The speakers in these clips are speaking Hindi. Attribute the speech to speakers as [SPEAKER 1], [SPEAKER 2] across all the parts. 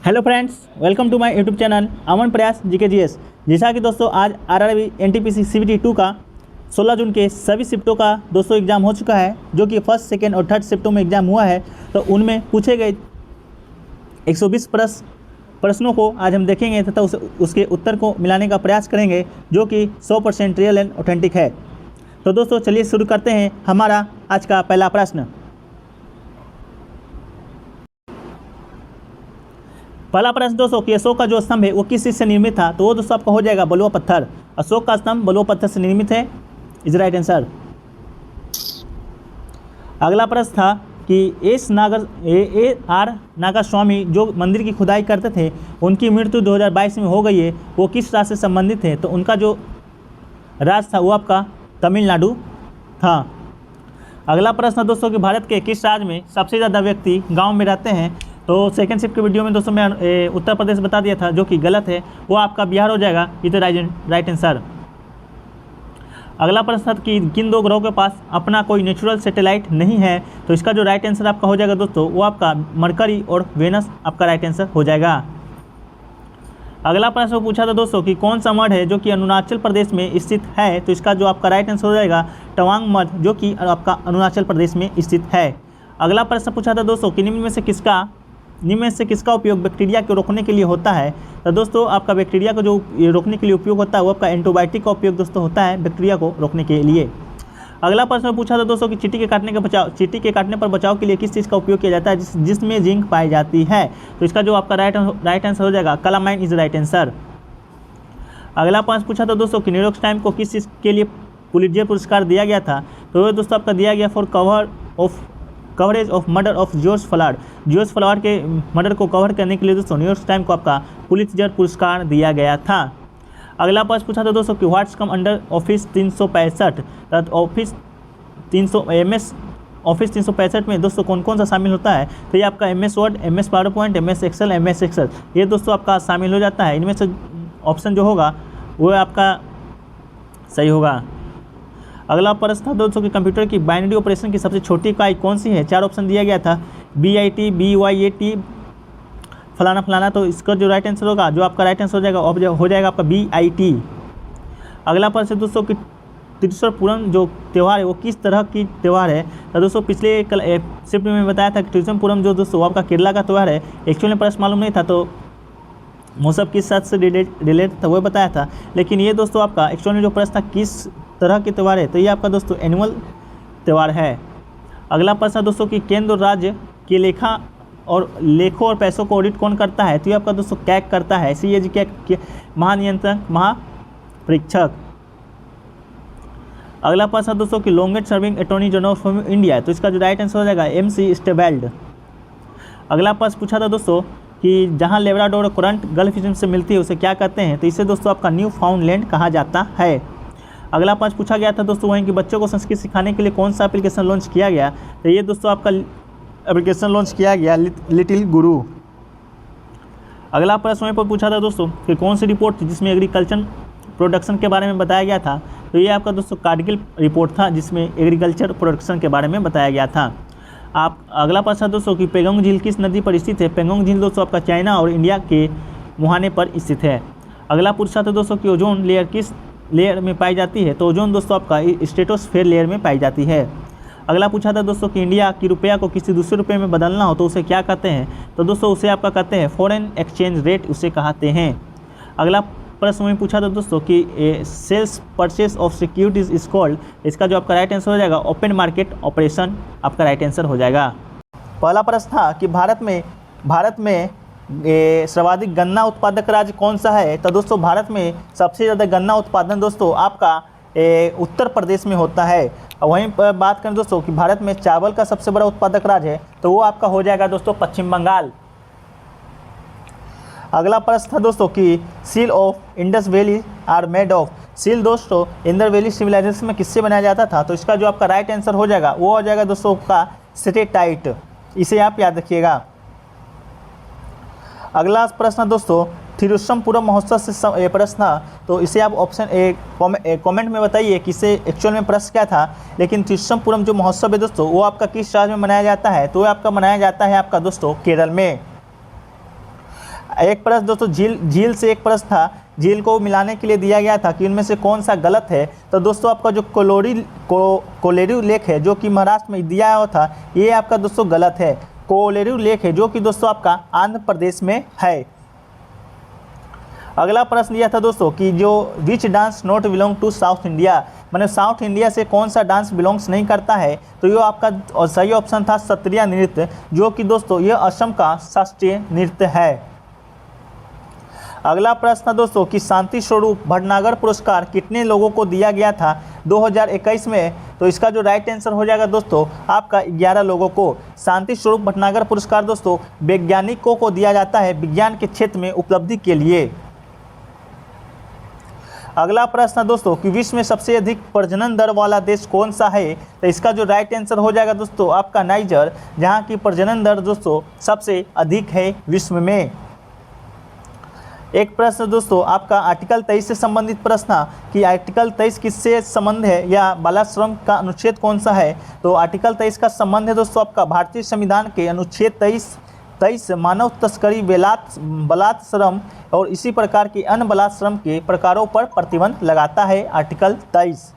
[SPEAKER 1] Hello friends, welcome to my YouTube channel Aman Prayas GKGS। जैसा कि दोस्तों आज RRB NTPC CBT 2 का 16 जून के सभी शिफ्टों का दोस्तों एग्ज़ाम हो चुका है, जो कि फर्स्ट, सेकेंड और थर्ड शिफ्टों में एग्ज़ाम हुआ है। तो उनमें पूछे गए 120 प्रश्नों को आज हम देखेंगे तथा उसके उत्तर को मिलाने का प्रयास करेंगे, जो कि 100% रियल एंड ऑथेंटिक है। तो दोस्तों चलिए शुरू करते हैं हमारा आज का पहला प्रश्न। पहला प्रश्न दोस्तों कि अशोक का जो स्तंभ है वो किस चीज़ से निर्मित था, तो वो दोस्तों आपका हो जाएगा बलुआ पत्थर। अशोक का स्तंभ बलुआ पत्थर से निर्मित है, इज राइट आंसर। अगला प्रश्न था कि AR नागर स्वामी जो मंदिर की खुदाई करते थे, उनकी मृत्यु 2022 में हो गई है, वो किस राज्य से संबंधित है, तो उनका जो राज्य था वो आपका तमिलनाडु था। अगला प्रश्न दोस्तों कि भारत के किस राज्य में सबसे ज़्यादा व्यक्ति गाँव में रहते हैं, तो सेकंड शिफ्ट के वीडियो में दोस्तों मैं उत्तर प्रदेश बता दिया था, जो कि गलत है, वो आपका बिहार हो जाएगा, ये तो राइट आंसर। अगला प्रश्न था कि किन दो ग्रहों के पास अपना कोई नेचुरल सैटेलाइट नहीं है, तो इसका जो राइट आंसर आपका हो जाएगा दोस्तों वो आपका मरकरी और वेनस आपका राइट आंसर हो जाएगा। अगला प्रश्न पूछा था दोस्तों कि कौन सा मठ है जो कि अरुणाचल प्रदेश में स्थित है, तो इसका जो आपका राइट आंसर हो जाएगा तवांग मठ, जो कि आपका अरुणाचल प्रदेश में स्थित है। अगला प्रश्न पूछा था दोस्तों कि निम्न में से किसका उपयोग बैक्टीरिया को रोकने के लिए होता है, तो दोस्तों आपका बैक्टीरिया को जो रोकने के लिए उपयोग होता है वो आपका एंटीबायोटिक का उपयोग दोस्तों होता है बैक्टीरिया को रोकने के लिए। अगला प्रश्न पूछा था दोस्तों कि चींटी के काटने पर बचाव के लिए किस चीज़ का उपयोग किया जाता है जिसमें जिंक पाई जाती है, तो इसका जो आपका राइट आंसर हो जाएगा कैलामाइन, इज राइट आंसर। अगला प्रश्न पूछा था दोस्तों कि न्यूयॉर्क टाइम्स को किस चीज़ के लिए पुलित्जर पुरस्कार दिया गया था, तो दोस्तों आपका दिया गया for coverage of murder of George Floyd. George Floyd के मर्डर को कवर करने के लिए दोस्तों न्यूयॉर्क टाइम्स को आपका पुलित्जर पुरस्कार दिया गया था। अगला प्रश्न पूछा था दोस्तों कि what's come under office 365, office 365 में दोस्तों कौन कौन सा शामिल होता है, तो ये आपका MS Word, MS PowerPoint, MS Excel, MS Excel, ये दोस्तों आपका शामिल हो जाता है। इनमें से ऑप्शन जो होगा वो आपका सही होगा। अगला प्रश्न था दोस्तों कि कंप्यूटर की बाइनरी ऑपरेशन की सबसे छोटी इकाई कौन सी है, 4 ऑप्शन दिया गया था, BIT, BYAT, फलाना फलाना, तो इसका जो राइट आंसर होगा, जो आपका राइट आंसर हो जाएगा आपका BIT। अगला प्रश्न दोस्तों कि त्रिशूल पूरम जो त्यौहार है वो किस तरह की त्यौहार है, तो दोस्तों पिछले शिफ्ट में बताया था कि त्रिशूल पूरम जो दोस्तों आपका केरला का त्यौहार है। एक्चुअली में प्रश्न मालूम नहीं था, तो मौसम किस साथ से रिलेटेड था वो बताया था, लेकिन ये दोस्तों आपका एक्चुअली जो प्रश्न था किस तरह के त्यौहार है, तो ये आपका दोस्तों एनुअल त्यौहार है। अगला प्रश्न दोस्तों कि केंद्र और राज्य के लेखों और पैसों को ऑडिट कौन करता है, तो ये आपका दोस्तों कैग करता है, CAG कैग, महानियंत्रक महापरीक्षक। अगला प्रश्न दोस्तों कि longest serving attorney general of India, तो इसका जो राइट आंसर हो जाएगा MC स्टेवेल्ड। अगला प्रश्न पूछा था दोस्तों कि जहां लेब्राडोर और करंट गल्फ स्ट्रीम से मिलती है उसे क्या कहते हैं, तो इसे दोस्तों आपका न्यू फाउंडलैंड कहा जाता है। अगला प्रश्न पूछा गया था दोस्तों वहीं कि बच्चों को संस्कृत सिखाने के लिए कौन सा एप्लीकेशन लॉन्च किया गया, तो ये दोस्तों आपका एप्लीकेशन लॉन्च किया गया लिटिल गुरु। अगला प्रश्न वहीं पर पूछा था दोस्तों कि कौन सी रिपोर्ट थी जिसमें एग्रीकल्चर प्रोडक्शन के बारे में बताया गया था, तो ये आपका दोस्तों कारगिल रिपोर्ट था जिसमें एग्रीकल्चर प्रोडक्शन के बारे में बताया गया था। अगला प्रश्न दोस्तों कि पेंगोंग झील किस नदी पर स्थित है, पेंगोंग झील दोस्तों आपका चाइना और इंडिया के मुहाने पर स्थित है। अगला पूछा था दोस्तों कि ओजोन लेयर किस लेयर में पाई जाती है, तो ओजोन दोस्तों आपका स्ट्रेटोस्फेयर लेयर में पाई जाती है। अगला पूछा था दोस्तों कि इंडिया की रुपया को किसी दूसरे रुपये में बदलना हो तो उसे क्या कहते हैं, तो दोस्तों उसे आपका कहते हैं फॉरेन एक्सचेंज रेट उसे कहते हैं। अगला प्रश्न में पूछा था दोस्तों कि sales purchase of securities is called, इसका जो आपका राइट आंसर हो जाएगा ओपन मार्केट ऑपरेशन आपका राइट आंसर हो जाएगा। पहला प्रश्न था कि भारत में सर्वाधिक गन्ना उत्पादक राज्य कौन सा है, तो दोस्तों भारत में सबसे ज़्यादा गन्ना उत्पादन दोस्तों आपका उत्तर प्रदेश में होता है। और वहीं पर बात करें दोस्तों कि भारत में चावल का सबसे बड़ा उत्पादक राज्य है, तो वो आपका हो जाएगा दोस्तों पश्चिम बंगाल। अगला प्रश्न था दोस्तों कि seal of Indus valley are made of, seal दोस्तों इंदर वैली सिविलाइजेशन में किससे बनाया जाता था, तो इसका जो आपका राइट आंसर हो जाएगा वो हो जाएगा दोस्तों आपका स्टेटाइट, इसे आप याद रखिएगा। अगला प्रश्न दोस्तों थिरुवनंतपुरम महोत्सव से प्रश्न था, तो इसे आप ऑप्शन कमेंट में बताइए कि इसे एक्चुअल में प्रश्न क्या था। लेकिन थिरुवनंतपुरम जो महोत्सव है दोस्तों वो आपका किस राज्य में मनाया जाता है, तो आपका मनाया जाता है आपका दोस्तों केरल में। एक प्रश्न दोस्तों झील से एक प्रश्न था, झील को मिलाने के लिए दिया गया था कि इनमें से कौन सा गलत है। तो दोस्तों आपका जो कोलेरू लेक है जो कि महाराष्ट्र में दिया हुआ था, ये आपका दोस्तों गलत है। कोलेरू लेक है जो कि दोस्तों आपका आंध्र प्रदेश में है। अगला प्रश्न दिया था दोस्तों कि जो which dance not belong to South India, मतलब साउथ इंडिया से कौन सा डांस बिलोंग्स नहीं करता है। तो ये आपका सही ऑप्शन था सत्रिया नृत्य, जो कि दोस्तों ये असम का शास्त्रीय नृत्य है। अगला प्रश्न दोस्तों कि शांति स्वरूप भटनागर पुरस्कार कितने लोगों को दिया गया था 2021 में। तो इसका जो राइट आंसर हो जाएगा दोस्तों आपका 11 लोगों को। शांति स्वरूप भटनागर पुरस्कार दोस्तों वैज्ञानिकों को दिया जाता है विज्ञान के क्षेत्र में उपलब्धि के लिए। अगला प्रश्न दोस्तों कि विश्व में सबसे अधिक प्रजनन दर वाला देश कौन सा है। तो इसका जो राइट आंसर हो जाएगा दोस्तों आपका नाइजर, जहां की प्रजनन दर दोस्तों सबसे अधिक है विश्व में। एक प्रश्न दोस्तों आपका आर्टिकल 23 से संबंधित प्रश्न कि आर्टिकल 23 किससे संबंध है या बालाश्रम का अनुच्छेद कौन सा है। तो आर्टिकल 23 का संबंध है दोस्तों आपका भारतीय संविधान के अनुच्छेद 23 मानव तस्करी, बलात्श्रम और इसी प्रकार के अन्य बलात्श्रम के प्रकारों पर प्रतिबंध लगाता है आर्टिकल 23।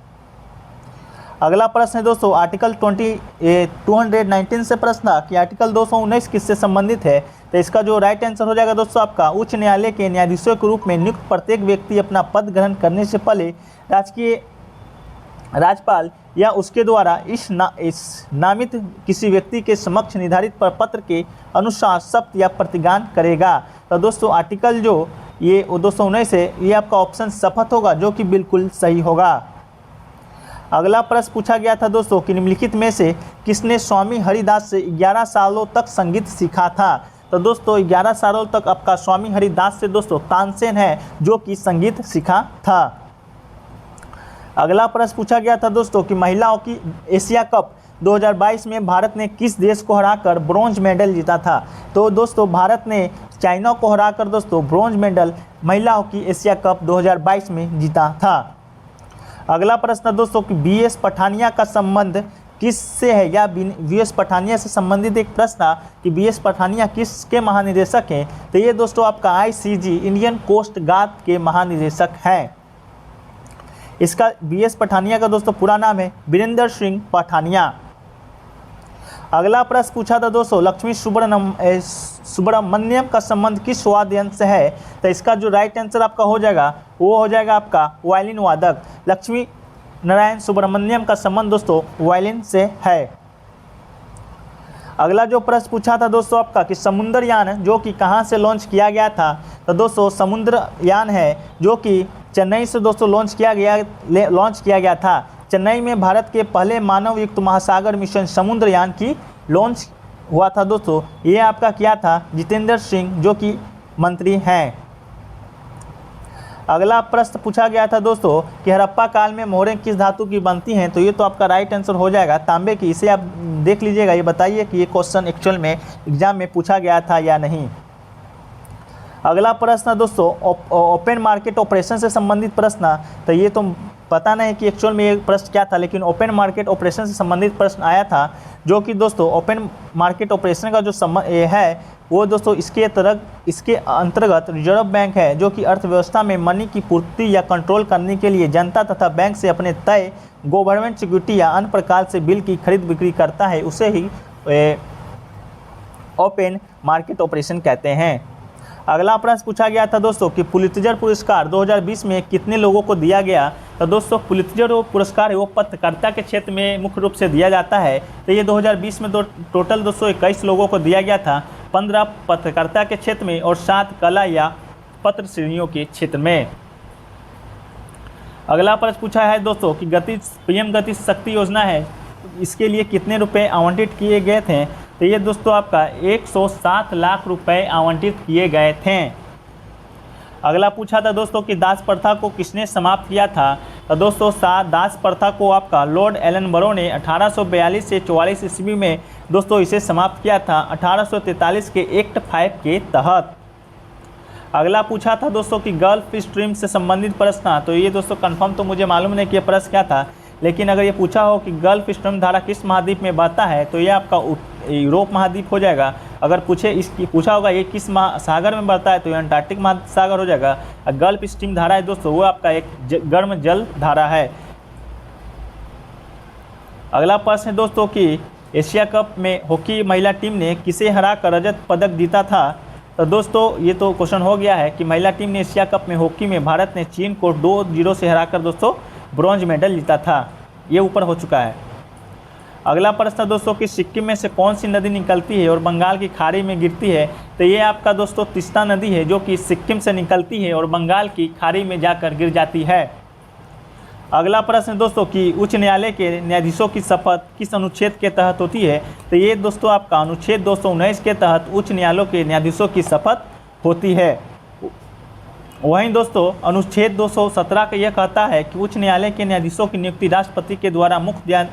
[SPEAKER 1] अगला प्रश्न है दोस्तों आर्टिकल 219 से प्रश्न कि आर्टिकल 219 किससे संबंधित है। तो इसका जो राइट आंसर हो जाएगा दोस्तों आपका उच्च न्यायालय के न्यायाधीशों के रूप में नियुक्त प्रत्येक व्यक्ति अपना पद ग्रहण करने से पहले राज्यपाल या उसके द्वारा इस नामित किसी व्यक्ति के समक्ष निर्धारित प्रपत्र के अनुसार शपथ या प्रतिज्ञान करेगा। तो दोस्तों आर्टिकल जो ये 219 है, ये आपका ऑप्शन शपथ होगा, जो कि बिल्कुल सही होगा। अगला प्रश्न पूछा गया था दोस्तों कि निम्नलिखित में से किसने स्वामी हरिदास से 11 सालों तक संगीत सीखा था। तो दोस्तों 11 सालों तक आपका स्वामी हरिदास से दोस्तों तानसेन है जो कि संगीत सीखा था। अगला प्रश्न पूछा गया था दोस्तों कि महिला हॉकी एशिया कप 2022 में भारत ने किस देश को हराकर ब्रॉन्ज मेडल जीता था। तो दोस्तों भारत ने चाइना को हराकर दोस्तों ब्रॉन्ज मेडल महिला हॉकी एशिया कप 2022 में जीता था। अगला प्रश्न दोस्तों कि बीएस पठानिया का संबंध किससे है या बीएस पठानिया से संबंधित एक प्रश्न कि बीएस पठानिया किसके महानिदेशक हैं। तो ये दोस्तों आपका आईसीजी इंडियन कोस्ट गार्ड के महानिदेशक हैं। इसका बीएस पठानिया का दोस्तों पूरा नाम है वीरेंद्र सिंह पठानिया। अगला प्रश्न पूछा था दोस्तों लक्ष्मी सुब्रमण्यम का संबंध किस वाद्य यंत्र से है। तो इसका जो राइट आंसर आपका हो जाएगा वो हो जाएगा आपका वायलिन वादक। लक्ष्मी नारायण सुब्रमण्यम का संबंध दोस्तों वायलिन से है। अगला जो प्रश्न पूछा था दोस्तों आपका कि समुद्रयान जो कि कहां से लॉन्च किया गया था। तो दोस्तों समुद्रयान है जो कि चेन्नई से दोस्तों लॉन्च किया गया था। चेन्नई में भारत के पहले मानव युक्त महासागर मिशन समुद्रयान की लॉन्च हुआ था दोस्तों। ये आपका किया था जितेंद्र सिंह जो कि मंत्री हैं। अगला प्रश्न पूछा गया था दोस्तों कि हड़प्पा काल में मोहरें किस धातु की बनती हैं। तो ये तो आपका राइट आंसर हो जाएगा तांबे की। इसे आप देख लीजिएगा, ये बताइए कि ये क्वेश्चन एक्चुअल में एग्जाम में पूछा गया था या नहीं। अगला प्रश्न दोस्तों ओपन मार्केट ऑपरेशन से संबंधित प्रश्न। तो ये तो पता नहीं कि एक्चुअल में ये प्रश्न क्या था, लेकिन ओपन मार्केट ऑपरेशन से संबंधित प्रश्न आया था, जो कि दोस्तों ओपन मार्केट ऑपरेशन का जो है वो दोस्तों इसके अंतर्गत रिजर्व बैंक है जो कि अर्थव्यवस्था में मनी की पूर्ति या कंट्रोल करने के लिए जनता तथा बैंक से अपने तय गवर्नमेंट सिक्योरिटी या अन्य प्रकार से बिल की खरीद बिक्री करता है, उसे ही ओपन मार्केट ऑपरेशन कहते हैं। अगला प्रश्न पूछा गया था दोस्तों कि पुलित्जर पुरस्कार 2020 में कितने लोगों को दिया गया। तो दोस्तों पुलित्जर पुरस्कार है वो पत्रकारिता के क्षेत्र में मुख्य रूप से दिया जाता है। तो ये 2020 में टोटल 221 लोगों को दिया गया था, 15 पत्रकारिता के क्षेत्र में और 7 कला या पत्र श्रेणियों के क्षेत्र में। अगला प्रश्न पूछा है दोस्तों कि पीएम गति शक्ति योजना है, इसके लिए कितने रुपए आवंटित किए गए थे। तो ये दोस्तों आपका 107 लाख रुपए आवंटित किए गए थे। अगला पूछा था दोस्तों कि दास प्रथा को किसने समाप्त किया था। तो दोस्तों दास प्रथा को आपका लॉर्ड एलनबरो ने 1842 से 44 ईस्वी में दोस्तों इसे समाप्त किया था 1843 के एक्ट 5 के तहत। अगला पूछा था दोस्तों कि गल्फ स्ट्रीम से संबंधित प्रश्न। तो ये दोस्तों कंफर्म तो मुझे मालूम नहीं कि यह प्रश्न क्या था, लेकिन अगर ये पूछा हो कि गल्फ स्ट्रीम धारा किस महाद्वीप में बहता है, तो ये आपका यूरोप महाद्वीप हो जाएगा। अगर पूछा होगा ये किस महासागर में बढ़ता है तो ये अंटार्कटिक महासागर हो जाएगा। गल्फ स्ट्रीम धारा है दोस्तों, वो आपका एक गर्म जल धारा है। अगला प्रश्न है दोस्तों कि एशिया कप में हॉकी महिला टीम ने किसे हराकर रजत पदक जीता था। तो दोस्तों ये तो क्वेश्चन हो गया है कि महिला टीम ने एशिया कप में हॉकी में भारत ने चीन को 2-0 से हराकर दोस्तों ब्रॉन्ज मेडल जीता था, ये ऊपर हो चुका है। अगला प्रश्न दोस्तों कि सिक्किम में से कौन सी नदी निकलती है और बंगाल की खाड़ी में गिरती है। तो ये आपका दोस्तों तीस्ता नदी है, जो कि सिक्किम से निकलती है और बंगाल की खाड़ी में जाकर गिर जाती है। अगला प्रश्न दोस्तों कि उच्च न्यायालय के न्यायाधीशों की शपथ किस अनुच्छेद के तहत होती है। तो ये दोस्तों आपका अनुच्छेद 219 के तहत उच्च न्यायालयों के न्यायाधीशों की शपथ होती है। वहीं दोस्तों अनुच्छेद 217 का यह कहता है कि उच्च न्यायालय के न्यायाधीशों की नियुक्ति राष्ट्रपति के द्वारा मुख्य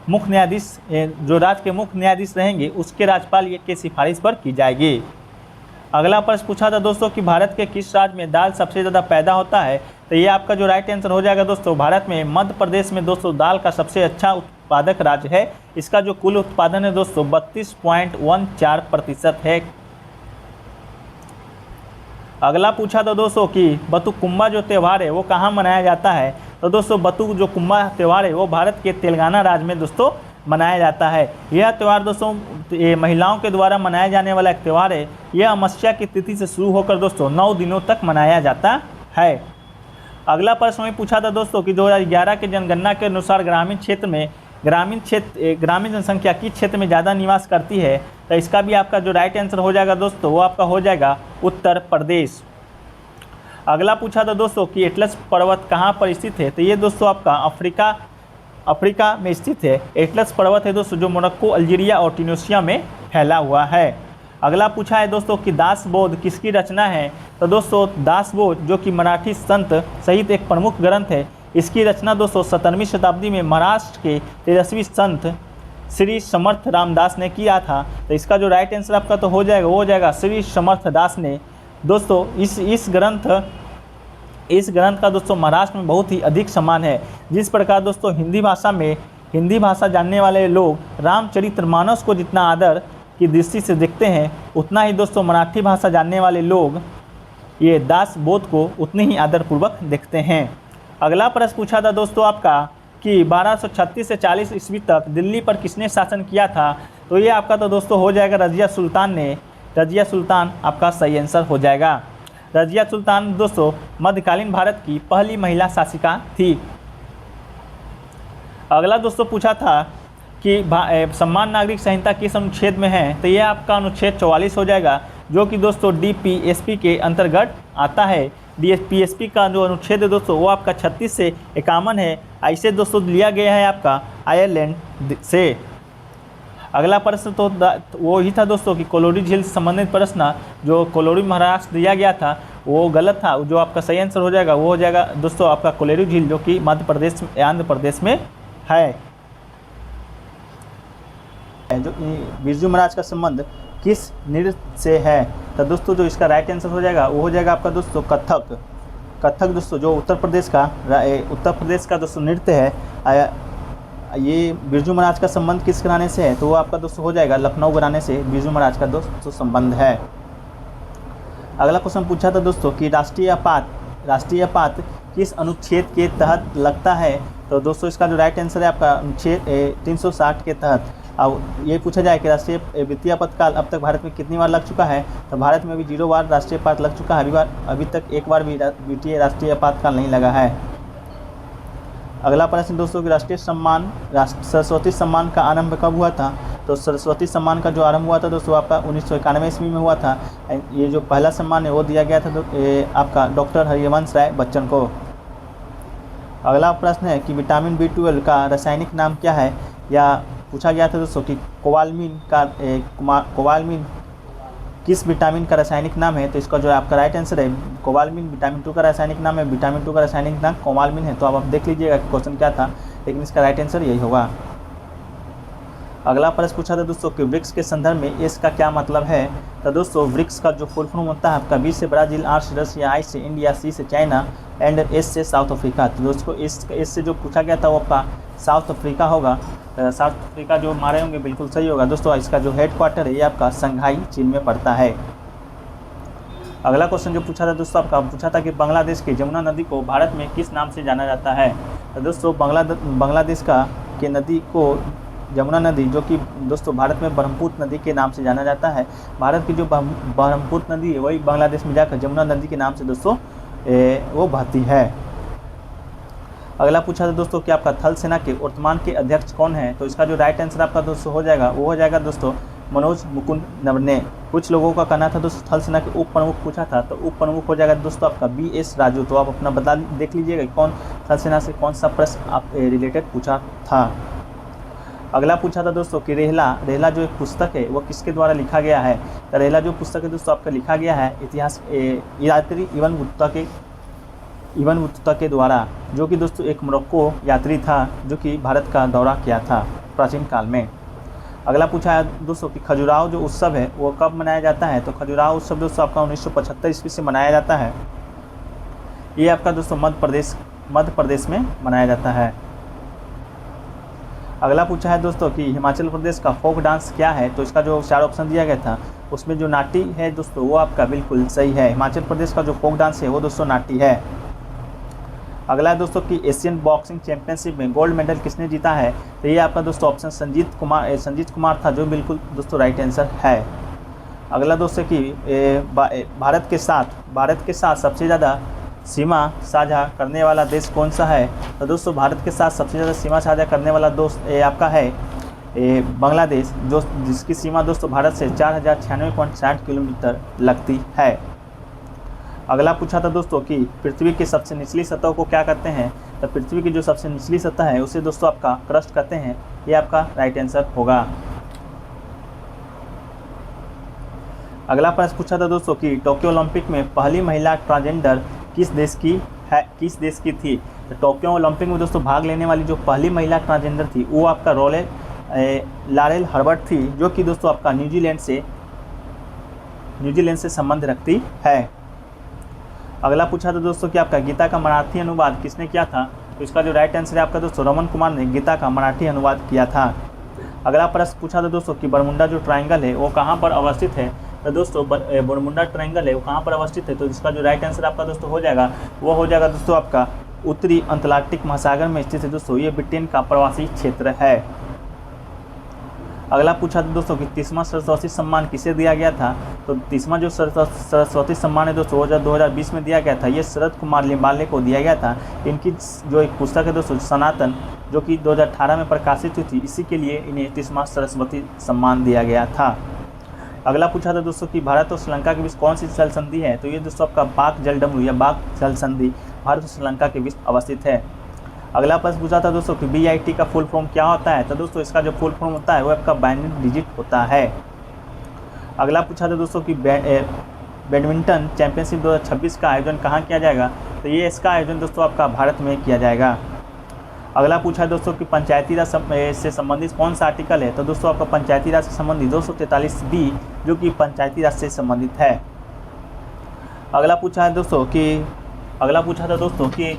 [SPEAKER 1] न्यायाधीश जो राज्य के मुख्य न्यायाधीश रहेंगे उसके राज्यपाल के सिफारिश पर की जाएगी। अगला प्रश्न पूछा था दोस्तों कि भारत के किस राज्य में दाल सबसे ज़्यादा पैदा होता है। तो ये आपका जो राइट आंसर हो जाएगा दोस्तों, भारत में मध्य प्रदेश में दोस्तों दाल का सबसे अच्छा उत्पादक राज्य है। इसका जो कुल उत्पादन है दोस्तों 32.14% है। अगला पूछा था दोस्तों कि बतुकुम्मा जो त्यौहार है वो कहाँ मनाया जाता है। तो दोस्तों बतु जो कुम्मा त्यौहार है वो भारत के तेलंगाना राज्य में दोस्तों मनाया जाता है। यह त्यौहार दोस्तों महिलाओं के द्वारा मनाया जाने वाला एक त्यौहार है। यह अमावस्या की तिथि से शुरू होकर दोस्तों 9 दिनों तक मनाया जाता है। अगला प्रश्न में पूछा था दोस्तों कि 2011 के जनगणना के अनुसार ग्रामीण जनसंख्या किस क्षेत्र में ज़्यादा निवास करती है। तो इसका भी आपका जो राइट आंसर हो जाएगा दोस्तों वो आपका हो जाएगा उत्तर प्रदेश। अगला पूछा था दोस्तों कि एटलस पर्वत कहाँ पर स्थित है। तो ये दोस्तों आपका अफ्रीका में स्थित है। एटलस पर्वत है दोस्तों जो मोरक्को, अल्जीरिया और ट्यूनीशिया में फैला हुआ है। अगला पूछा है दोस्तों कि दासबोध किसकी रचना है। तो दोस्तों दासबोध जो कि मराठी संत सहित एक प्रमुख ग्रंथ है, इसकी रचना दोस्तों 17वीं शताब्दी में महाराष्ट्र के तेजस्वी संत श्री समर्थ रामदास ने किया था। तो इसका जो राइट आंसर आपका तो हो जाएगा वो हो जाएगा श्री समर्थ दास ने। दोस्तों इस ग्रंथ का दोस्तों महाराष्ट्र में बहुत ही अधिक सम्मान है। जिस प्रकार दोस्तों हिंदी भाषा जानने वाले लोग रामचरितमानस को जितना आदर की दृष्टि से देखते हैं, उतना ही दोस्तों मराठी भाषा जानने वाले लोग ये दासबोध को उतने ही आदरपूर्वक देखते हैं। अगला प्रश्न पूछा था दोस्तों आपका कि 1236 से 40 ईस्वी तक दिल्ली पर किसने शासन किया था। तो ये आपका तो दोस्तों हो जाएगा रजिया सुल्तान ने। रजिया सुल्तान आपका सही आंसर हो जाएगा। रजिया सुल्तान दोस्तों मध्यकालीन भारत की पहली महिला शासिका थी। अगला दोस्तों पूछा था कि सम्मान नागरिक संहिता किस अनुच्छेद में है। तो ये आपका अनुच्छेद 44 हो जाएगा, जो कि दोस्तों DPSP के अंतर्गत आता है। DPSP का जो अनुच्छेद है दोस्तों वो आपका 36 से 51 है। ऐसे दोस्तों लिया गया है आपका आयरलैंड से। अगला प्रश्न तो वो ही था दोस्तों कि कोलोरी झील से संबंधित प्रश्न जो कोलोरी महाराष्ट्र दिया गया था वो गलत था। जो आपका सही आंसर हो जाएगा वो हो जाएगा दोस्तों आपका कोलोरी झील, जो कि आंध्र प्रदेश में है। जो बिरजू महाराज का संबंध किस नृत्य से है। तो दोस्तों जो इसका राइट आंसर हो जाएगा वो हो जाएगा आपका दोस्तों कथक दोस्तों जो उत्तर प्रदेश का दोस्तों नृत्य है। ये बिरजू महाराज का संबंध किस घराने से है। तो वो आपका दोस्तों हो जाएगा लखनऊ घराने से बिरजू महाराज का दोस्तों संबंध है। अगला क्वेश्चन पूछा था दोस्तों कि राष्ट्रीय आपात किस अनुच्छेद के तहत लगता है। तो दोस्तों इसका जो राइट आंसर है आपका अनुच्छेद 360 के तहत। अब ये पूछा जाए कि राष्ट्रीय वित्तीय आपातकाल अब तक भारत में कितनी बार लग चुका है। तो भारत में अभी 0 बार राष्ट्रीय आपात लग चुका है। अभी तक एक बार भी राष्ट्रीय आपातकाल नहीं लगा है। अगला प्रश्न दोस्तों कि सरस्वती सम्मान का आरंभ कब हुआ था। तो सरस्वती सम्मान का जो आरंभ हुआ था दोस्तों आपका 1991 ईस्वी में हुआ था। ये जो पहला सम्मान है वो दिया गया था आपका डॉक्टर हरिवंश राय बच्चन को। अगला प्रश्न है कि विटामिन B12 का रासायनिक नाम क्या है। या पूछा गया था दोस्तों कि कोबालमिन किस विटामिन का रासायनिक नाम है। तो इसका जो आपका राइट आंसर है कोबालमिन विटामिन 2 का रासायनिक नाम है। विटामिन 2 का रासायनिक नाम कोबालमिन है। तो अब आप देख लीजिएगा क्वेश्चन क्या था, लेकिन इसका राइट आंसर यही होगा। अगला प्रश्न पूछा था दोस्तों कि वृक्ष के संदर्भ में एस का क्या मतलब है। तो दोस्तों वृक्ष का जो फुल फॉर्म होता है आपका B से ब्राज़ील, R से रशिया, I से इंडिया, C से चाइना एंड S से साउथ अफ्रीका। तो दोस्तों एस से जो पूछा गया था वो आपका साउथ अफ्रीका होगा। साउथ अफ्रीका जो मारे होंगे बिल्कुल सही होगा दोस्तों। इसका जो हेड क्वार्टर है ये आपका संघाई चीन में पड़ता है। अगला क्वेश्चन जो पूछा था दोस्तों आपका पूछा था कि बांग्लादेश की जमुना नदी को भारत में किस नाम से जाना जाता है। तो दोस्तों बांग्लादेश के नदी को जमुना नदी जो कि दोस्तों भारत में ब्रह्मपुत्र नदी के नाम से जाना जाता है। भारत की जो ब्रह्मपुत्र नदी है वही बांग्लादेश में जाकर जमुना नदी के नाम से दोस्तों वो बहती है। अगला पूछा था दोस्तों कि आपका थल सेना के वर्तमान के अध्यक्ष कौन है। तो इसका जो राइट आंसर आपका दोस्तों हो जाएगा वो हो जाएगा दोस्तों मनोज मुकुंद नरवणे। कुछ लोगों का कहना था दोस्तों थल सेना के उप प्रमुख पूछा था, तो उप प्रमुख हो जाएगा दोस्तों आपका BS राजू। तो आप अपना बता देख लीजिएगा कौन थल सेना से कौन सा प्रश्न आप रिलेटेड पूछा था। अगला पूछा था दोस्तों कि रेहला जो एक पुस्तक है वो किसके द्वारा लिखा गया है। तो रेहला जो पुस्तक है दोस्तों आपका लिखा गया है इतिहास यात्री इब्न बतूता के द्वारा, जो कि दोस्तों एक मोरक्को यात्री था जो कि भारत का दौरा किया था प्राचीन काल में। अगला पूछा है दोस्तों कि खजुराहो जो उत्सव है वो कब मनाया जाता है। तो खजुराहो उत्सव दोस्तों आपका 1975 ईस्वी से मनाया जाता है। ये आपका दोस्तों मध्य प्रदेश में मनाया जाता है। अगला पूछा है दोस्तों कि हिमाचल प्रदेश का फोक डांस क्या है। तो इसका जो 4 ऑप्शन दिया गया था उसमें जो नाटी है दोस्तों वो आपका बिल्कुल सही है। हिमाचल प्रदेश का जो फोक डांस है वो दोस्तों नाटी है। अगला है दोस्तों कि एशियन बॉक्सिंग चैंपियनशिप में गोल्ड मेडल किसने जीता है। तो ये आपका दोस्तों ऑप्शन संजीत कुमार था, जो बिल्कुल दोस्तों राइट आंसर है। अगला दोस्तों कि भारत के साथ सबसे ज़्यादा सीमा साझा करने वाला देश कौन सा है। तो दोस्तों भारत के साथ सबसे ज़्यादा सीमा साझा करने वाला दोस्त आपका है बांग्लादेश, जिसकी सीमा दोस्तों भारत से 4096.60 किलोमीटर लगती है। अगला पूछा था दोस्तों कि पृथ्वी की सबसे निचली सतह को क्या कहते हैं। तो पृथ्वी की जो सबसे निचली सतह है उसे दोस्तों आपका क्रस्ट कहते हैं। ये आपका राइट आंसर होगा। अगला प्रश्न पूछा था दोस्तों कि टोक्यो ओलंपिक में पहली महिला ट्रांसजेंडर किस देश की थी। तो टोक्यो ओलंपिक में दोस्तों भाग लेने वाली जो पहली महिला ट्रांसजेंडर थी वो आपका लारेल हर्बर्ट थी, जो कि दोस्तों आपका न्यूजीलैंड से संबंध रखती है। अगला पूछा था दोस्तों कि आपका गीता का मराठी अनुवाद किसने किया था। तो इसका जो राइट आंसर है आपका दोस्तों रमन कुमार ने गीता का मराठी अनुवाद किया था। अगला प्रश्न पूछा था दोस्तों कि बरमुंडा जो ट्रायंगल है वो कहाँ पर अवस्थित है। तो दोस्तों बरमुंडा ट्रायंगल है वो कहाँ पर अवस्थित है। तो इसका जो राइट आंसर आपका दोस्तों हो जाएगा वो हो जाएगा दोस्तों आपका उत्तरी अंटार्कटिक महासागर में स्थित है दोस्तों। ये ब्रिटेन का प्रवासी क्षेत्र है। अगला पूछा था दोस्तों कि 30वां सरस्वती सम्मान किसे दिया गया था। तो 30वां जो सरस्वती सम्मान है दोस्तों 2020 में दिया गया था। ये शरद कुमार लिम्बाले को दिया गया था। इनकी जो एक पुस्तक है दोस्तों सनातन, जो कि 2018 में प्रकाशित हुई थी, इसी के लिए इन्हें 30वां सरस्वती सम्मान दिया गया था। अगला पूछा था दोस्तों कि भारत और श्रीलंका के बीच कौन सी जल संधि है। तो ये दोस्तों आपका बाघ जलडमरू या बाघ जल संधि भारत और श्रीलंका के बीच अवस्थित है। अगला प्रश्न पूछा था दोस्तों कि BIT का फुल फॉर्म क्या होता है। तो दोस्तों इसका जो फुल फॉर्म होता है वो आपका बाइनरी डिजिट होता है। अगला पूछा था दोस्तों कि बैडमिंटन चैंपियनशिप 2026 का आयोजन कहाँ किया जाएगा। तो ये इसका आयोजन दोस्तों आपका भारत में किया जाएगा। अगला पूछा दोस्तों कि पंचायती राज से संबंधित कौन सा आर्टिकल है। तो दोस्तों आपका पंचायती राज से संबंधित 243B जो कि पंचायती राज से संबंधित है। अगला पूछा था दोस्तों कि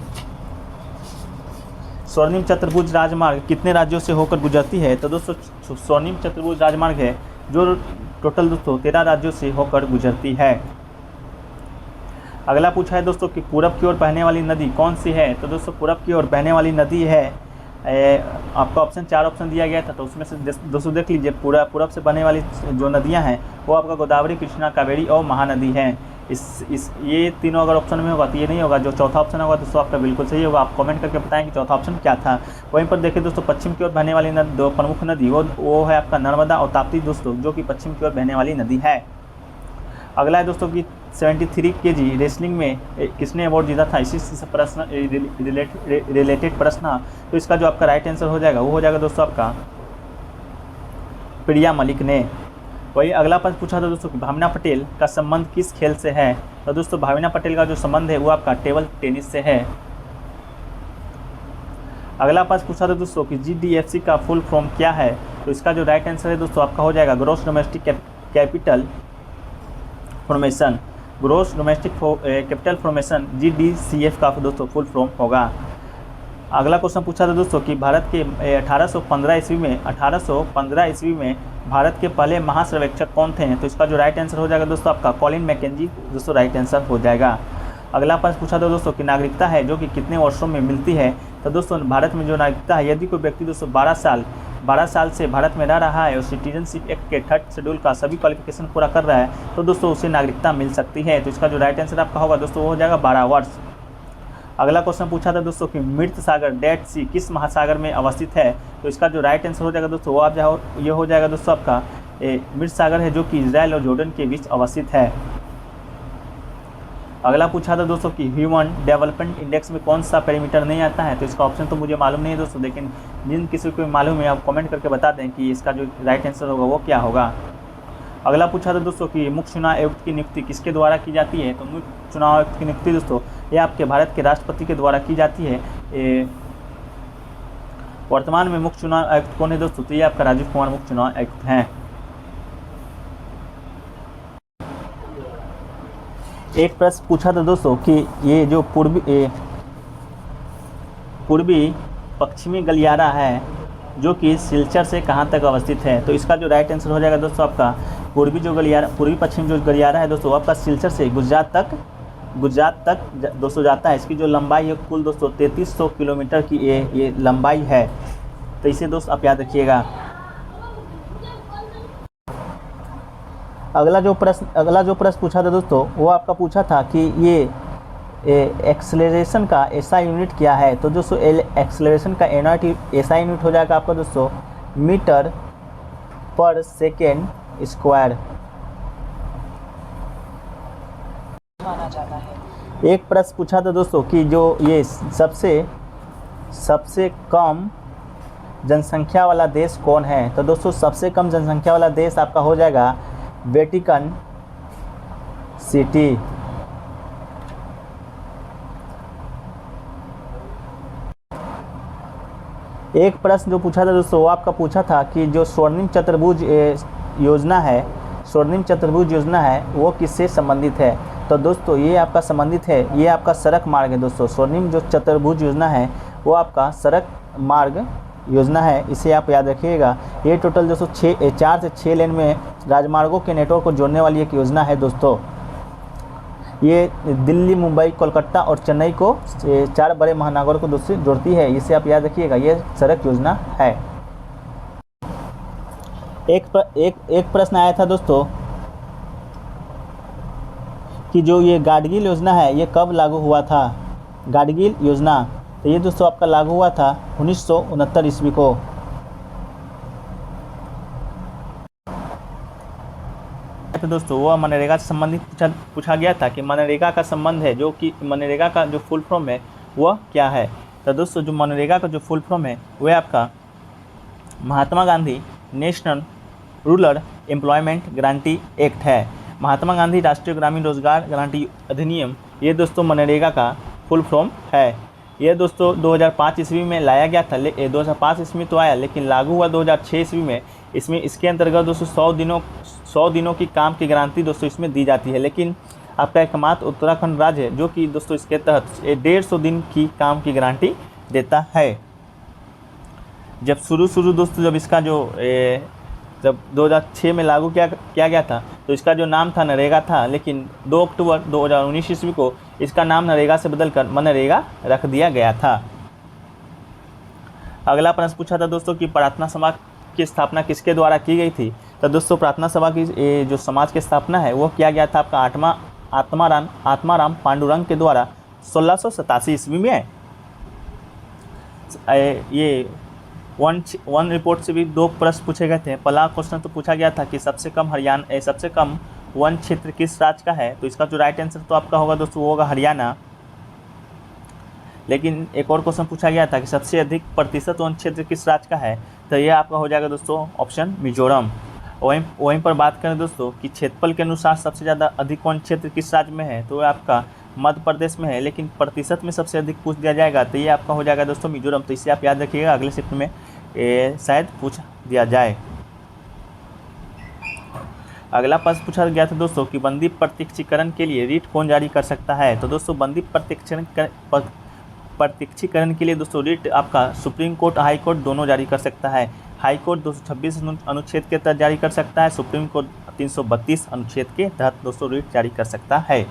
[SPEAKER 1] स्वर्णिम चतुर्भुज राजमार्ग कितने राज्यों से होकर गुजरती है। तो दोस्तों स्वर्णिम चतुर्भुज राजमार्ग है जो टोटल दोस्तों 13 राज्यों से होकर गुजरती है। अगला पूछा है दोस्तों कि पूरब की ओर बहने वाली नदी कौन सी है। तो दोस्तों पूरब की ओर बहने वाली नदी है आपका 4 ऑप्शन दिया गया था, तो उसमें से दोस्तों देख लीजिए पूरब से बहने वाली जो नदियां हैं वो आपका गोदावरी, कृष्णा, कावेरी और महानदी हैं। ये तीनों अगर ऑप्शन में होगा तो ये नहीं होगा। जो चौथा ऑप्शन होगा दोस्तों आपका बिल्कुल सही होगा। आप कमेंट करके बताएं कि चौथा ऑप्शन क्या था। वहीं पर देखिए दोस्तों पश्चिम की ओर बहने वाली दो प्रमुख नदी वो है आपका नर्मदा और ताप्ती दोस्तों, जो कि पश्चिम की ओर बहने वाली नदी है। अगला है दोस्तों कि 73 kg रेसलिंग में किसने अवार्ड जीता था। इसी से प्रश्न रिलेटेड प्रश्न। तो इसका जो आपका राइट आंसर हो जाएगा वो हो जाएगा दोस्तों आपका प्रिया मलिक ने। वही अगला प्रश्न पूछा था दोस्तों कि भावना पटेल का संबंध किस खेल से है। तो दोस्तों भावना पटेल का जो संबंध है वो आपका टेबल टेनिस से है। अगला प्रश्न पूछा था दोस्तों कि GDFC का फुल फॉर्म क्या है। तो इसका जो राइट आंसर है दोस्तों आपका हो जाएगा gross domestic capital formation. Gross domestic capital formation GDCF का दोस्तों फुल फॉर्म होगा। अगला क्वेश्चन पूछा था दोस्तों कि भारत के 1815 ईस्वी में भारत के पहले महासर्वेक्षक कौन थे? तो इसका जो राइट आंसर हो जाएगा दोस्तों आपका कॉलिन मैकेंजी दोस्तों राइट आंसर हो जाएगा। अगला प्रश्न पूछा था दोस्तों कि नागरिकता है जो कि कितने वर्षों में मिलती है? तो दोस्तों भारत में जो नागरिकता है, यदि कोई व्यक्ति दोस्तों 12 साल से भारत में रह रहा है और सिटीजनशिप एक्ट के 3rd शेड्यूल का सभी क्वालिफिकेशन पूरा कर रहा है तो दोस्तों उसे नागरिकता मिल सकती है। तो इसका जो राइट आंसर आपका होगा दोस्तों वो हो जाएगा 12 वर्ष। अगला क्वेश्चन पूछा था दोस्तों कि मृत सागर डेड सी किस महासागर में अवस्थित है? तो इसका जो राइट आंसर हो जाएगा दोस्तों वो आप ये हो जाएगा दोस्तों आपका मृत सागर है जो कि इजराइल और जॉर्डन के बीच अवस्थित है। अगला पूछा था दोस्तों कि ह्यूमन डेवलपमेंट इंडेक्स में कौन सा पैरामीटर नहीं आता है? तो इसका ऑप्शन तो मुझे मालूम नहीं है दोस्तों, लेकिन जिन किसी को मालूम है आप कमेंट करके बता दें कि इसका जो राइट आंसर होगा वो क्या होगा। अगला पूछा था दोस्तों कि मुख्य चुनाव आयुक्त की नियुक्ति किसके द्वारा की जाती है? तो मुख्य चुनाव आयुक्त की नियुक्ति दोस्तों ये आपके भारत के राष्ट्रपति के द्वारा की जाती है। वर्तमान में मुख्य चुनाव आयुक्त कौन है दोस्तों? तो ये आपका राजीव कुमार मुख्य चुनाव आयुक्त हैं। एक प्रश्न पूछा था दोस्तों कि ये जो पूर्वी पश्चिमी गलियारा है जो कि सिलचर से कहाँ तक अवस्थित है? तो इसका जो राइट आंसर हो जाएगा दोस्तों आपका पूर्वी पश्चिम जो गलियारा है दोस्तों आपका सिलचर से गुजरात तक दोस्तों जाता है। इसकी जो लंबाई है कुल दोस्तों 3300 किलोमीटर की ये लंबाई है। तो इसे दोस्त आप याद रखिएगा। अगला जो प्रश्न पूछा था दोस्तों वो आपका पूछा था कि ये एक्सेलरेशन का ऐसा यूनिट क्या है? तो दोस्तों एक्सेलरेशन का ऐसा यूनिट हो जाएगा आपका दोस्तों मीटर पर सेकेंड स्क्वायर माना जाता है। एक प्रश्न पूछा था दोस्तों कि जो ये सबसे कम जनसंख्या वाला देश कौन है? तो दोस्तों सबसे कम जनसंख्या वाला देश आपका हो जाएगा वेटिकन सिटी। एक प्रश्न जो पूछा था दोस्तों वो आपका पूछा था कि जो स्वर्णिम चतुर्भुज योजना है वो किससे संबंधित है? तो दोस्तों ये आपका संबंधित है, ये आपका सड़क मार्ग है दोस्तों। स्वर्णिम जो चतुर्भुज योजना है वो आपका सड़क मार्ग योजना है, इसे आप याद रखिएगा। ये टोटल दोस्तों 4 से 6 लेन में राजमार्गों के नेटवर्क को जोड़ने वाली एक योजना है दोस्तों। ये दिल्ली, मुंबई, कोलकाता और चेन्नई को 4 बड़े महानगरों को दोस्तों जोड़ती है, इसे आप याद रखिएगा। ये सड़क योजना है। एक प्रश्न आया था दोस्तों कि जो ये गाडगिल योजना है ये कब लागू हुआ था? गाडगिल योजना तो ये दोस्तों आपका लागू हुआ था 1969 ईस्वी को। तो दोस्तों वो मनरेगा से संबंधित पूछा गया था कि मनरेगा का संबंध है जो कि मनरेगा का जो फुल फॉर्म है वह क्या है? तो दोस्तों जो मनरेगा का जो फुल फॉर्म है वह आपका Mahatma Gandhi national rural employment guarantee act है। महात्मा गांधी राष्ट्रीय ग्रामीण रोजगार गारंटी अधिनियम ये दोस्तों मनरेगा का फुल फॉर्म है। ये दोस्तों 2005 ईस्वी में लाया गया था। 2005 ईस्वी तो आया लेकिन लागू हुआ 2006 ईस्वी में। इसके अंतर्गत दोस्तों 100 दिनों की काम की गारंटी दोस्तों इसमें दी जाती है। लेकिन आपका एकमात्र उत्तराखंड राज्य है जो कि दोस्तों इसके तहत 150 दिन की काम की गारंटी देता है। जब शुरू दोस्तों जब इसका जो जब 2006 में लागू किया गया था तो इसका जो नाम था नरेगा था, लेकिन 2 अक्टूबर 2019 ईस्वी को इसका नाम नरेगा से बदलकर मनरेगा रख दिया गया था। अगला प्रश्न पूछा था दोस्तों कि प्रार्थना सभा की स्थापना किसके द्वारा की गई थी? तो दोस्तों प्रार्थना सभा की जो समाज की स्थापना है वो किया गया था आपका आत्माराम पांडुरंग के द्वारा 1687 ईस्वी में। ये वन रिपोर्ट से भी 2 प्रश्न पूछे गए थे। पहला क्वेश्चन तो पूछा गया था कि सबसे कम वन क्षेत्र किस राज्य का है? तो इसका जो राइट आंसर तो आपका होगा दोस्तों वो होगा हरियाणा। लेकिन एक और क्वेश्चन पूछा गया था कि सबसे अधिक प्रतिशत वन क्षेत्र किस राज्य का है? तो ये आपका हो जाएगा दोस्तों ऑप्शन मिजोरम। वहीं पर बात करें दोस्तों कि क्षेत्रफल के अनुसार सबसे ज़्यादा अधिक वन क्षेत्र किस राज्य में है? तो ये आपका मध्य प्रदेश में है। लेकिन प्रतिशत में सबसे अधिक पूछ दिया जाएगा तो ये आपका हो जाएगा दोस्तों मिजोरम। तो इसे आप याद रखिएगा, अगले शिफ्ट में शायद पूछ दिया जाए। अगला प्रश्न पूछा गया था दोस्तों कि बंदी प्रत्यक्षीकरण के लिए रीट कौन जारी कर सकता है? तो दोस्तों बंदी प्रत्यक्षीकरण के लिए दोस्तों रिट आपका सुप्रीम कोर्ट, हाई कोर्ट दोनों जारी कर सकता है। हाई कोर्ट 226 अनुच्छेद के तहत जारी कर सकता है, सुप्रीम कोर्ट 332 अनुच्छेद के तहत दोस्तों रिट जारी कर सकता है।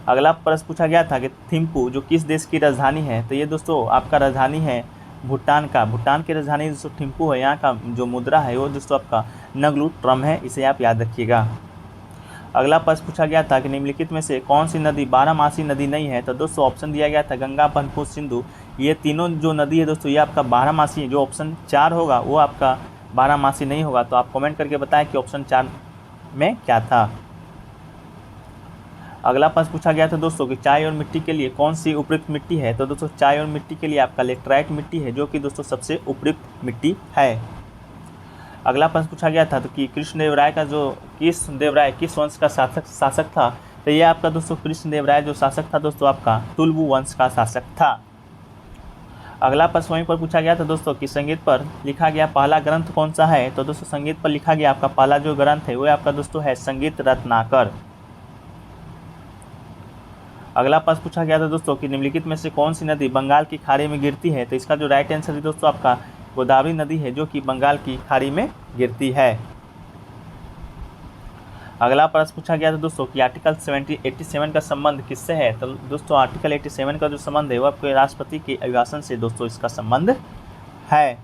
[SPEAKER 1] अगला प्रश्न पूछा गया था कि थिम्पू जो किस देश की राजधानी है, तो ये दोस्तों आपका राजधानी है भूटान का। भूटान की राजधानी दोस्तों थिम्पू है। यहाँ का जो मुद्रा है वो दोस्तों आपका नगलू ट्रम है, इसे आप याद रखिएगा। अगला प्रश्न पूछा गया था कि निम्नलिखित में से कौन सी नदी बारहमासी नदी नहीं है, तो दोस्तों ऑप्शन दिया गया था गंगा, ब्रह्मपुत्र, सिंधु। ये तीनों जो नदी है दोस्तों ये आपका बारहमासी है। जो ऑप्शन 4 होगा वो आपका बारहमासी नहीं होगा। तो आप कमेंट करके बताएं कि ऑप्शन 4 में क्या था। अगला प्रश्न पूछा गया था दोस्तों कि चाय और मिट्टी के लिए कौन सी उपयुक्त मिट्टी है, तो दोस्तों चाय और मिट्टी के लिए आपका लेटराइट मिट्टी है, जो कि दोस्तों सबसे उपयुक्त मिट्टी है। अगला प्रश्न पूछा गया था तो कि कृष्णदेवराय का जो कृष्णदेवराय किस वंश का शासक था, तो ये आपका दोस्तों कृष्णदेवराय जो शासक था दोस्तों आपका तुलुव वंश का शासक था। अगला प्रश्न वहीं पर पूछा गया था दोस्तों कि संगीत पर लिखा गया पहला ग्रंथ कौन सा है, तो दोस्तों संगीत पर लिखा गया आपका पहला जो ग्रंथ है वो आपका दोस्तों है संगीत रत्नाकर। अगला प्रश्न पूछा गया था दोस्तों कि निम्नलिखित में से कौन सी नदी बंगाल की खाड़ी में गिरती है, तो इसका जो राइट आंसर है दोस्तों आपका गोदावरी नदी है, जो कि बंगाल की खाड़ी में गिरती है। अगला प्रश्न पूछा गया था दोस्तों कि आर्टिकल 87 का संबंध किससे है, तो दोस्तों आर्टिकल 87 का जो संबंध है वो आपके राष्ट्रपति के अभिभाषण से दोस्तों इसका संबंध है।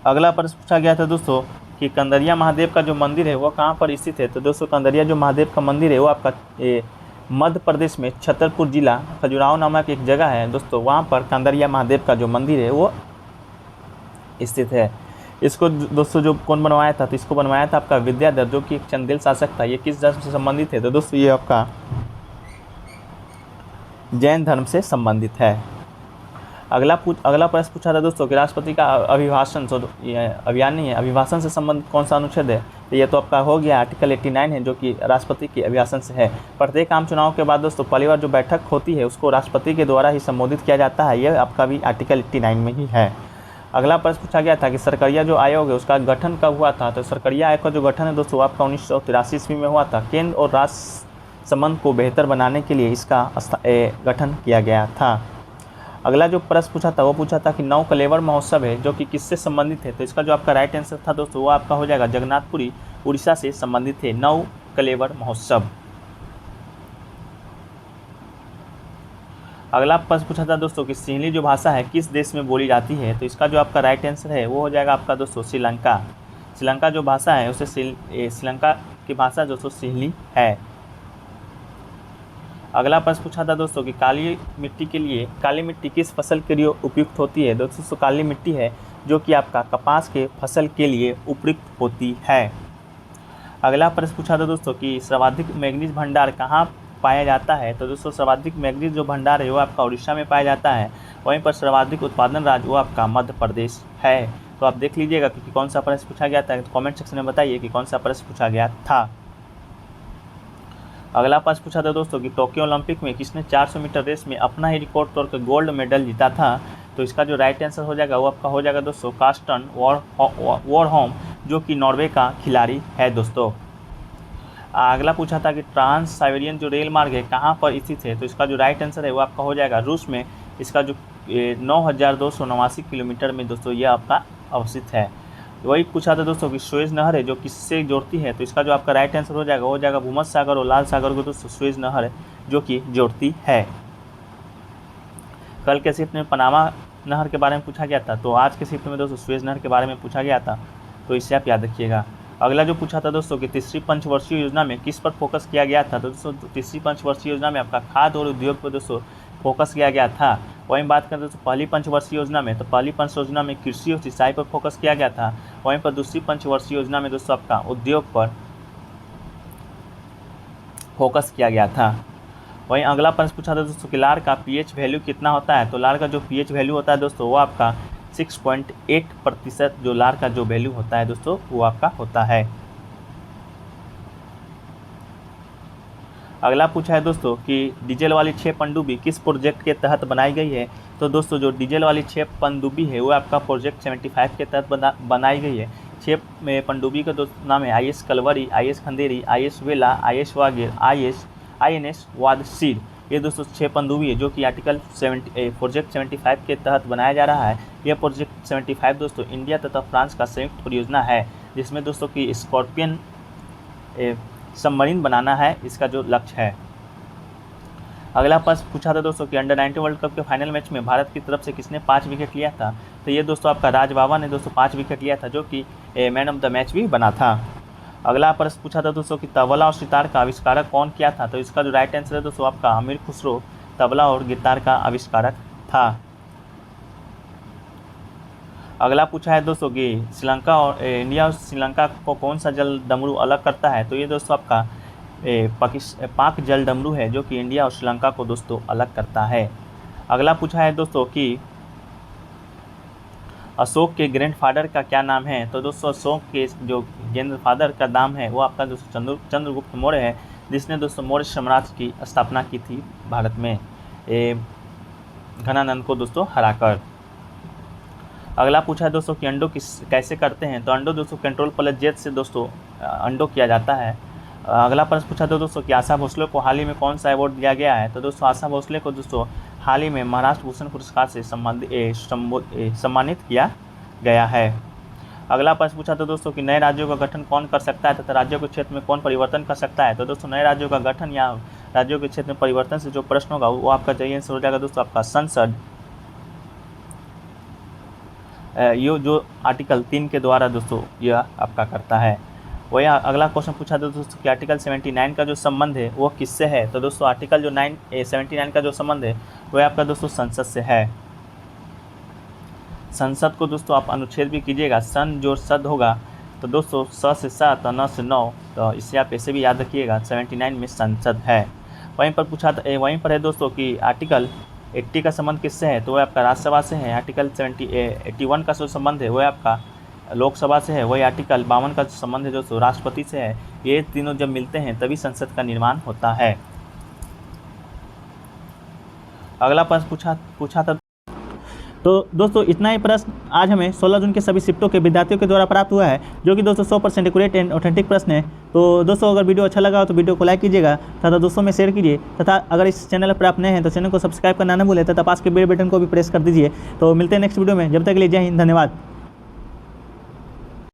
[SPEAKER 1] अगला प्रश्न पूछा गया था दोस्तों कि कंदरिया महादेव का जो मंदिर है वो कहाँ पर स्थित है, तो दोस्तों कंदरिया जो महादेव का मंदिर है वो आपका मध्य प्रदेश में छतरपुर जिला खजुराहो नामक एक जगह है दोस्तों, वहाँ पर कंदरिया महादेव का जो मंदिर है वो स्थित है। इसको दोस्तों जो कौन बनवाया था, तो इसको बनवाया था आपका विद्याधर, जो कि एक चंदेल शासक था। ये किस धर्म से संबंधित है, तो दोस्तों ये आपका जैन धर्म से संबंधित है। अगला प्रश्न पूछा था दोस्तों कि राष्ट्रपति का अभिभाषण, अभियान नहीं है, अभिभाषण से संबंधित कौन सा अनुच्छेद है, तो ये तो आपका हो गया आर्टिकल 89 है, जो कि राष्ट्रपति के अभिभाषण से है। प्रत्येक आम चुनाव के बाद दोस्तों पहली बार जो बैठक होती है उसको राष्ट्रपति के द्वारा ही संबोधित किया जाता है, ये आपका भी आर्टिकल 89 में ही है। अगला प्रश्न पूछा गया था कि सरकरिया जो आयोग है उसका गठन कब हुआ था, तो सरकरिया आयोग का जो गठन है दोस्तों आपका 1983 ईस्वी में हुआ था। केंद्र और राज्य संबंध को बेहतर बनाने के लिए इसका गठन किया गया था। अगला जो प्रश्न पूछा था वो पूछा था कि नौ कलेवर महोत्सव है जो कि किससे संबंधित है, तो इसका जो आपका राइट आंसर था दोस्तों वो आपका हो जाएगा जगन्नाथपुरी उड़ीसा से संबंधित है नौ कलेवर महोत्सव। अगला प्रश्न पूछा था दोस्तों कि सिंहली जो भाषा है किस देश में बोली जाती है, तो इसका जो आपका राइट आंसर है वो हो जाएगा आपका दोस्तों श्रीलंका। श्रीलंका जो भाषा है उसे श्रीलंका की भाषा दोस्तों सिंहली है। अगला प्रश्न पूछा था दोस्तों कि काली मिट्टी किस फसल के लिए उपयुक्त होती है, दोस्तों काली मिट्टी है जो कि आपका कपास के फसल के लिए उपयुक्त होती है। अगला प्रश्न पूछा था दोस्तों कि सर्वाधिक मैंगनीज भंडार कहाँ पाया जाता है, तो दोस्तों सर्वाधिक मैंगनीज जो भंडार है वो आपका उड़ीसा में पाया जाता है। वहीं पर सर्वाधिक उत्पादन राज्य वो आपका मध्य प्रदेश है। तो आप देख लीजिएगा कि कौन सा प्रश्न पूछा गया था, तो कमेंट सेक्शन में बताइए कि कौन सा प्रश्न पूछा गया था। अगला प्रश्न पूछा था दोस्तों कि टोक्यो ओलंपिक में किसने 400 मीटर रेस में अपना ही रिकॉर्ड तोड़कर गोल्ड मेडल जीता था, तो इसका जो राइट आंसर हो जाएगा वो आपका हो जाएगा दोस्तों कार्स्टन वॉरहोम, जो कि नॉर्वे का खिलाड़ी है दोस्तों। अगला पूछा था कि ट्रांस साइबेरियन जो रेल मार्ग है कहाँ पर स्थित है, तो इसका जो राइट आंसर है वो आपका हो जाएगा रूस में। इसका जो 9289 किलोमीटर में दोस्तों ये आपका अवस्थित है। वही पूछा था दोस्तों कि सुएज नहर है जो किससे जोड़ती है, तो इसका जो आपका राइट आंसर हो जाएगा वो जाएगा भूमध्य सागर और लाल सागर को दोस्तों सुएज नहर जो कि जोड़ती है। कल के शिफ्ट में पनामा नहर के बारे में पूछा गया था, तो आज के शिफ्ट में दोस्तों सुएज नहर के बारे में पूछा गया था, तो इससे आप याद रखिएगा। अगला जो पूछा था दोस्तों कि तीसरी पंचवर्षीय योजना में किस पर फोकस किया गया था, तो दोस्तों तीसरी पंचवर्षीय योजना में आपका खाद्य और उद्योग पर दोस्तों फोकस किया गया था। वहीं बात करें दोस्तों पहली पंचवर्षीय योजना में, तो पहली पंचवर्षीय योजना में कृषि और सिंचाई पर फोकस किया गया था। वहीं पर दूसरी पंचवर्षीय योजना में दोस्तों आपका उद्योग पर फोकस किया गया था। वहीं अगला प्रश्न पूछा था दोस्तों कि लार का पीएच वैल्यू कितना होता है, तो लार का जो पीएच वैल्यू होता है दोस्तों वो आपका 6.8% जो लार का जो वैल्यू होता है दोस्तों वो आपका होता है। अगला पूछा है दोस्तों कि डीजल वाली 6 पनडुब्बी किस प्रोजेक्ट के तहत बनाई गई है, तो दोस्तों जो डीजल वाली 6 पनडुब्बी है वो आपका प्रोजेक्ट 75 के तहत बनाई गई है। 6 पनडुब्बी का दोस्तों नाम है IS Kalvari, IS Khanderi, IS वेला, IS वागिर, INS वादसीर। ये दोस्तों 6 पनडुब्बी है जो कि आर्टिकल प्रोजेक्ट 75 के तहत बनाया जा रहा है। यह प्रोजेक्ट 75 दोस्तों इंडिया तथा फ्रांस का संयुक्त परियोजना है, जिसमें दोस्तों की स्कॉर्पियन सबमरीन बनाना है, इसका जो लक्ष्य है। अगला प्रश्न पूछा था दोस्तों कि अंडर 19 वर्ल्ड कप के फाइनल मैच में भारत की तरफ से किसने 5 विकेट लिया था? तो ये दोस्तों आपका राज बाबा ने दोस्तों 5 विकेट लिया था, जो कि मैन ऑफ द मैच भी बना था। अगला प्रश्न पूछा था दोस्तों कि तबला और सितार का आविष्कारक कौन किया था? तो इसका जो राइट आंसर है दोस्तों आपका अमीर खुसरो तबला और गिटार का आविष्कारक था। अगला पूछा है दोस्तों कि श्रीलंका और इंडिया और श्रीलंका को कौन सा जल डमरू अलग करता है? तो ये दोस्तों आपका पाक जल डमरू है, जो कि इंडिया और श्रीलंका को दोस्तों अलग करता है। अगला पूछा है दोस्तों कि अशोक के ग्रैंडफादर का क्या नाम है? तो दोस्तों अशोक के जो ग्रैंडफादर का नाम है वो आपका दोस्तों चंद्रगुप्त मौर्य है, जिसने दोस्तों मौर्य साम्राज्य की स्थापना की थी भारत में घनानंद को दोस्तों हराकर। अगला पूछा है दोस्तों कि अंडो कैसे करते हैं? तो अंडो दोस्तों Ctrl+Z से दोस्तों अंडो किया जाता है। अगला प्रश्न पूछा था दोस्तों कि आशा भोसले को हाल ही में कौन सा अवार्ड दिया गया है? तो दोस्तों आशा भोसले को दोस्तों हाल ही में महाराष्ट्र भूषण पुरस्कार से सम्मानित किया गया है। अगला प्रश्न पूछा था दोस्तों कि नए राज्यों का गठन कौन कर सकता है तथा राज्यों के क्षेत्र में कौन परिवर्तन कर सकता है? तो दोस्तों नए राज्यों का गठन या राज्यों के क्षेत्र में परिवर्तन से जो प्रश्न होगा वो आपका चाहिए आंसर हो जाएगा दोस्तों आपका संसद। ये जो आर्टिकल 3 के द्वारा दोस्तों यह आपका करता है। वही अगला क्वेश्चन पूछा था दोस्तों कि आर्टिकल 79 का जो संबंध है वो किससे है? तो दोस्तों आर्टिकल जो 79 का जो संबंध है वह आपका दोस्तों संसद से है। संसद को दोस्तों आप अनुच्छेद भी कीजिएगा, सन जो सद होगा तो दोस्तों स से 7 और 9 से 9, तो इससे आप ऐसे भी याद रखिएगा 79 में संसद है। वहीं पर है दोस्तों कि आर्टिकल 80 का संबंध किससे है? तो वह आपका राज्यसभा से है। आर्टिकल 81 का जो संबंध है वह आपका लोकसभा से है। वही आर्टिकल 52 का संबंध है दोस्तों राष्ट्रपति से है। ये तीनों जब मिलते हैं तभी संसद का निर्माण होता है। अगला प्रश्न पूछा था तो दोस्तों इतना ही प्रश्न आज हमें 16 जून के सभी शिफ्टों के विद्यार्थियों के द्वारा प्राप्त हुआ है, जो कि दोस्तों 100% एक्यूरेट एंड ऑथेंटिक प्रश्न है। तो दोस्तों अगर वीडियो अच्छा लगा हो तो वीडियो को लाइक कीजिएगा तथा दोस्तों में शेयर कीजिए, तथा अगर इस चैनल पर आप नए हैं तो चैनल को सब्सक्राइब करना न भूलें तथा पास के बेल बटन को भी प्रेस कर दीजिए। तो मिलते हैं नेक्स्ट वीडियो में, जब तक के लिए जय हिंद, धन्यवाद।